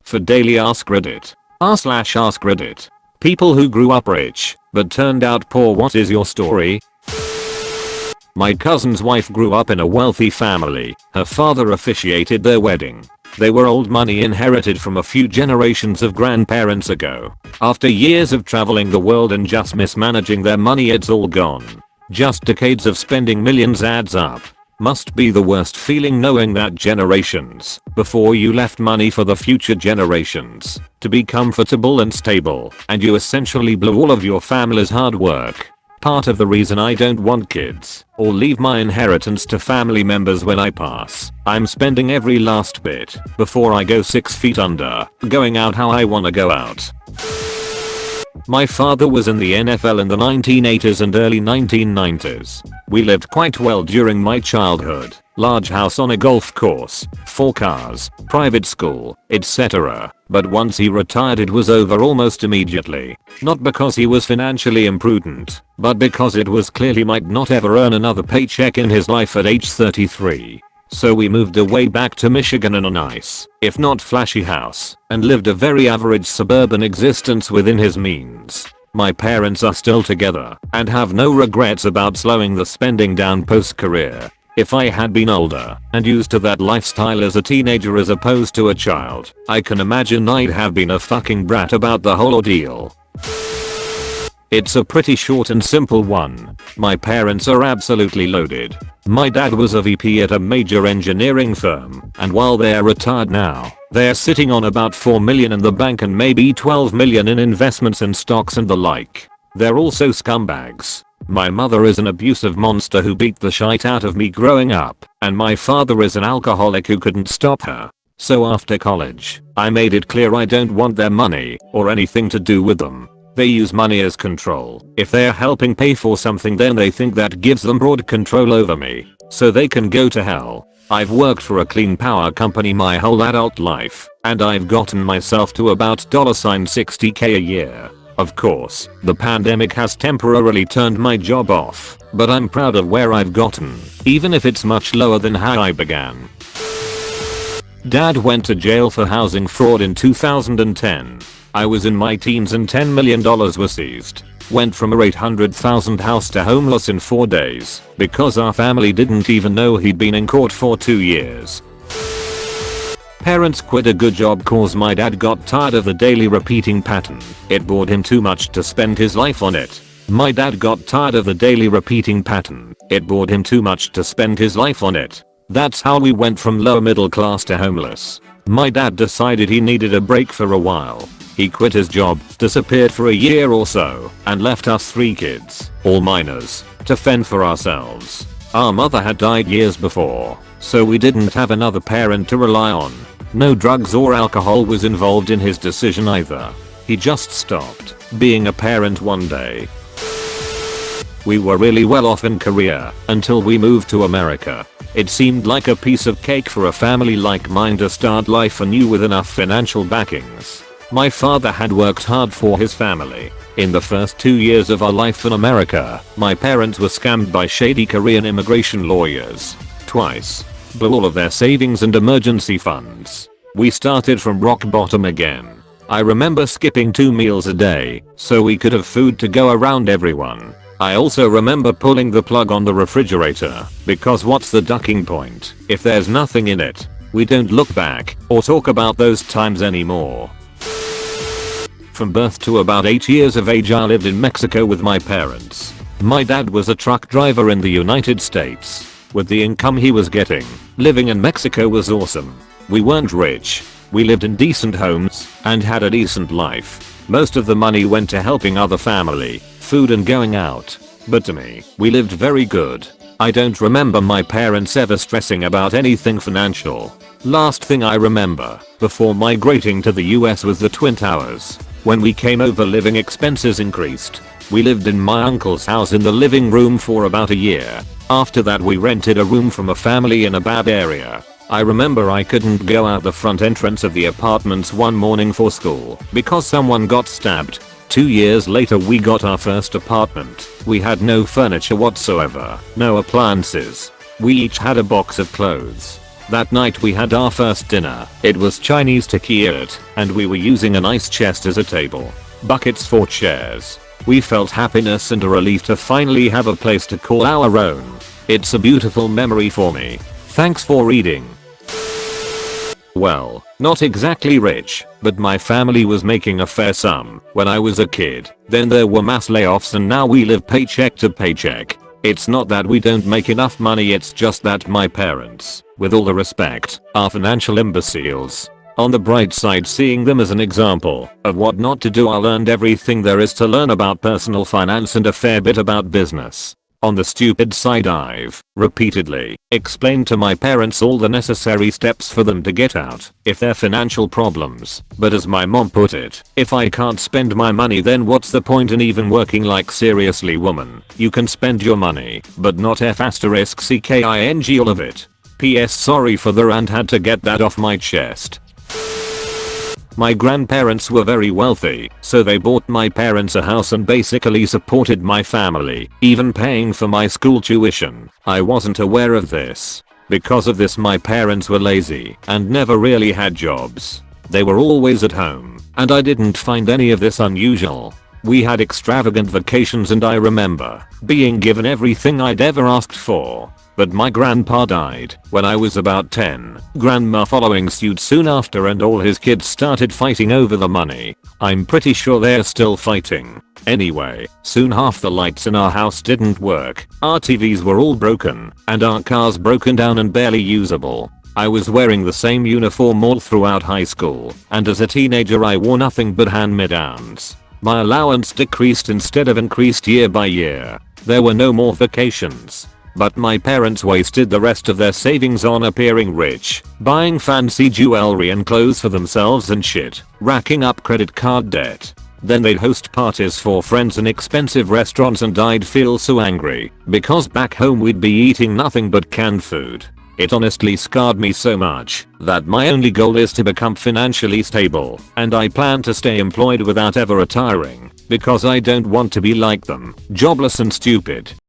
For daily Ask Reddit. r/Ask Reddit. People who grew up rich, but turned out poor. What is your story? My cousin's wife grew up in a wealthy family. Her father officiated their wedding. They were old money inherited from a few generations of grandparents ago. After years of traveling the world and just mismanaging their money, it's all gone. Just decades of spending millions adds up. Must be the worst feeling knowing that generations before you left money for the future generations to be comfortable and stable, and you essentially blew all of your family's hard work. Part of the reason I don't want kids or leave my inheritance to family members when I pass. I'm spending every last bit before I go 6 feet under, going out how I wanna go out. My father was in the NFL in the 1980s and early 1990s. We lived quite well during my childhood. Large house on a golf course, 4 cars, private school, etc. But once he retired it was over almost immediately. Not because he was financially imprudent, but because it was clear he might not ever earn another paycheck in his life at age 33. So we moved away back to Michigan in a nice, if not flashy house, and lived a very average suburban existence within his means. My parents are still together and have no regrets about slowing the spending down post-career. If I had been older and used to that lifestyle as a teenager as opposed to a child, I can imagine I'd have been a fucking brat about the whole ordeal. It's a pretty short and simple one. My parents are absolutely loaded. My dad was a VP at a major engineering firm, and while they're retired now, they're sitting on about $4 million in the bank and maybe $12 million in investments and stocks and the like. They're also scumbags. My mother is an abusive monster who beat the shit out of me growing up, and my father is an alcoholic who couldn't stop her. So after college, I made it clear I don't want their money or anything to do with them. They use money as control. If they're helping pay for something then they think that gives them broad control over me, so they can go to hell. I've worked for a clean power company my whole adult life, and I've gotten myself to about $60k a year. Of course, the pandemic has temporarily turned my job off, but I'm proud of where I've gotten, even if it's much lower than how I began. Dad went to jail for housing fraud in 2010. I was in my teens and $10 million were seized. Went from a $800,000 house to homeless in 4 days because our family didn't even know he'd been in court for 2 years. Parents quit a good job cause my dad got tired of the daily repeating pattern. It bored him too much to spend his life on it. My dad got tired of the daily repeating pattern. It bored him too much to spend his life on it. That's how we went from lower middle class to homeless. My dad decided he needed a break for a while. He quit his job, disappeared for a year or so, and left us 3 kids, all minors, to fend for ourselves. Our mother had died years before, so we didn't have another parent to rely on. No drugs or alcohol was involved in his decision either. He just stopped being a parent one day. We were really well off in Korea until we moved to America. It seemed like a piece of cake for a family like mine to start life anew with enough financial backings. My father had worked hard for his family. In the first 2 years of our life in America, my parents were scammed by shady Korean immigration lawyers. Twice. Blew all of their savings and emergency funds. We started from rock bottom again. I remember skipping 2 meals a day so we could have food to go around everyone. I also remember pulling the plug on the refrigerator because what's the ducking point if there's nothing in it? We don't look back or talk about those times anymore. From birth to about 8 years of age I lived in Mexico with my parents. My dad was a truck driver in the United States. With the income he was getting, living in Mexico was awesome. We weren't rich. We lived in decent homes and had a decent life. Most of the money went to helping other family, food and going out. But to me, we lived very good. I don't remember my parents ever stressing about anything financial. Last thing I remember before migrating to the US was the Twin Towers. When we came over living expenses increased. We lived in my uncle's house in the living room for about a year. After that we rented a room from a family in a bad area. I remember I couldn't go out the front entrance of the apartments one morning for school because someone got stabbed. 2 years later we got our first apartment. We had no furniture whatsoever, no appliances. We each had a box of clothes. That night we had our first dinner. It was Chinese takeout, and we were using an ice chest as a table. Buckets for chairs. We felt happiness and a relief to finally have a place to call our own. It's a beautiful memory for me. Thanks for reading. Well, not exactly rich, but my family was making a fair sum when I was a kid. Then there were mass layoffs and now we live paycheck to paycheck. It's not that we don't make enough money, it's just that my parents, with all the respect, are financial imbeciles. On the bright side, seeing them as an example of what not to do, I learned everything there is to learn about personal finance and a fair bit about business. On the stupid side, I've repeatedly explained to my parents all the necessary steps for them to get out if their financial problems. But as my mom put it, if I can't spend my money, then what's the point in even working? Like, seriously, woman, you can spend your money, but not *CKING all of it. PS, sorry for the rant, had to get that off my chest. My grandparents were very wealthy, so they bought my parents a house and basically supported my family, even paying for my school tuition. I wasn't aware of this. Because of this, my parents were lazy and never really had jobs. They were always at home, and I didn't find any of this unusual. We had extravagant vacations and I remember being given everything I'd ever asked for. But my grandpa died when I was about 10, grandma following suit soon after, and all his kids started fighting over the money. I'm pretty sure they're still fighting. Anyway, soon half the lights in our house didn't work, our TVs were all broken, and our cars broken down and barely usable. I was wearing the same uniform all throughout high school, and as a teenager I wore nothing but hand-me-downs. My allowance decreased instead of increased year by year. There were no more vacations. But my parents wasted the rest of their savings on appearing rich, buying fancy jewelry and clothes for themselves and shit, racking up credit card debt. Then they'd host parties for friends in expensive restaurants and I'd feel so angry because back home we'd be eating nothing but canned food. It honestly scarred me so much that my only goal is to become financially stable, and I plan to stay employed without ever retiring because I don't want to be like them, jobless and stupid.